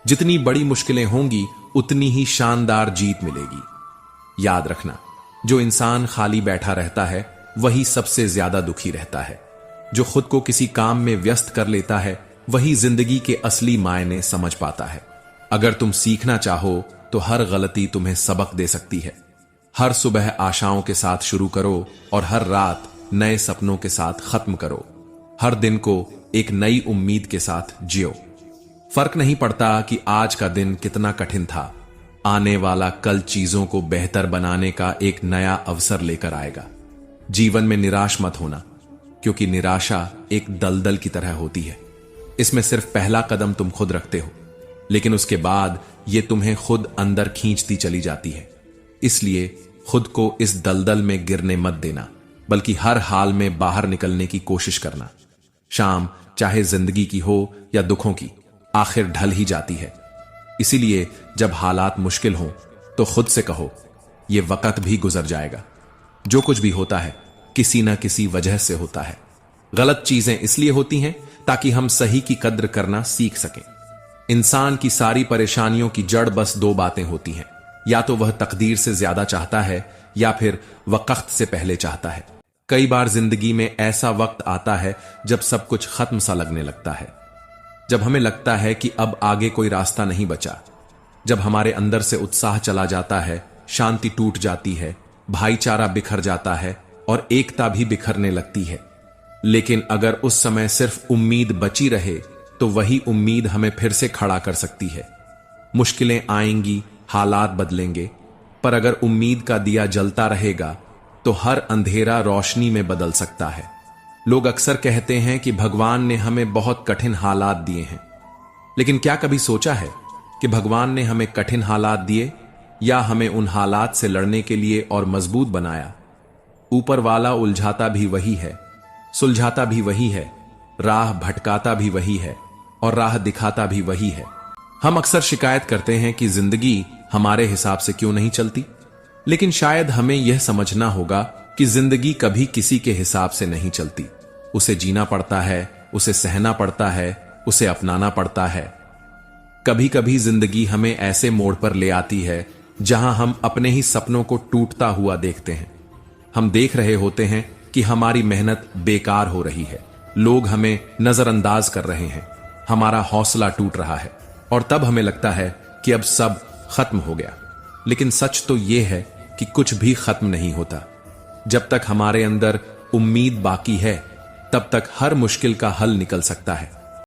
जितनी बड़ी मुश्किलें होंगी उतनी ही शानदार जीत मिलेगी। याद रखना, जो इंसान खाली बैठा रहता है वही सबसे ज्यादा दुखी रहता है। जो खुद को किसी काम में व्यस्त कर लेता है वही जिंदगी के असली मायने समझ पाता है। अगर तुम सीखना चाहो तो हर गलती तुम्हें सबक दे सकती है। हर सुबह आशाओं के साथ शुरू करो और हर रात नए सपनों के साथ खत्म करो। हर दिन को एक नई उम्मीद के साथ जियो। फर्क नहीं पड़ता कि आज का दिन कितना कठिन था, आने वाला कल चीजों को बेहतर बनाने का एक नया अवसर लेकर आएगा। जीवन में निराश मत होना, क्योंकि निराशा एक दलदल की तरह होती है। इसमें सिर्फ पहला कदम तुम खुद रखते हो, लेकिन उसके बाद यह तुम्हें खुद अंदर खींचती चली जाती है। इसलिए खुद को इस दलदल में गिरने मत देना, बल्कि हर हाल में बाहर निकलने की कोशिश करना। शाम चाहे जिंदगी की हो या दुखों की, आखिर ढल ही जाती है। इसीलिए जब हालात मुश्किल हों तो खुद से कहो, यह वक्त भी गुजर जाएगा। जो कुछ भी होता है किसी ना किसी वजह से होता है। गलत चीजें इसलिए होती हैं ताकि हम सही की कद्र करना सीख सकें। इंसान की सारी परेशानियों की जड़ बस दो बातें होती हैं, या तो वह तकदीर से ज्यादा चाहता है या फिर वक्त से पहले चाहता है। कई बार जिंदगी में ऐसा वक्त आता है जब सब कुछ खत्म सा लगने लगता है, जब हमें लगता है कि अब आगे कोई रास्ता नहीं बचा, जब हमारे अंदर से उत्साह चला जाता है, शांति टूट जाती है, भाईचारा बिखर जाता है और एकता भी बिखरने लगती है। लेकिन अगर उस समय सिर्फ उम्मीद बची रहे तो वही उम्मीद हमें फिर से खड़ा कर सकती है। मुश्किलें आएंगी, हालात बदलेंगे, पर अगर उम्मीद का दिया जलता रहेगा तो हर अंधेरा रोशनी में बदल सकता है। लोग अक्सर कहते हैं कि भगवान ने हमें बहुत कठिन हालात दिए हैं, लेकिन क्या कभी सोचा है कि भगवान ने हमें कठिन हालात दिए या हमें उन हालात से लड़ने के लिए और मजबूत बनाया? ऊपर वाला उलझाता भी वही है, सुलझाता भी वही है, राह भटकाता भी वही है और राह दिखाता भी वही है। हम अक्सर शिकायत करते हैं कि जिंदगी हमारे हिसाब से क्यों नहीं चलती, लेकिन शायद हमें यह समझना होगा कि जिंदगी कभी किसी के हिसाब से नहीं चलती। उसे जीना पड़ता है, उसे सहना पड़ता है, उसे अपनाना पड़ता है। कभी कभी जिंदगी हमें ऐसे मोड़ पर ले आती है जहां हम अपने ही सपनों को टूटता हुआ देखते हैं। हम देख रहे होते हैं कि हमारी मेहनत बेकार हो रही है, लोग हमें नजरअंदाज कर रहे हैं, हमारा हौसला टूट रहा है और तब हमें लगता है कि अब सब खत्म हो गया। लेकिन सच तो यह है कि कुछ भी खत्म नहीं होता। जब तक हमारे अंदर उम्मीद बाकी है तब तक हर मुश्किल का हल निकल सकता है।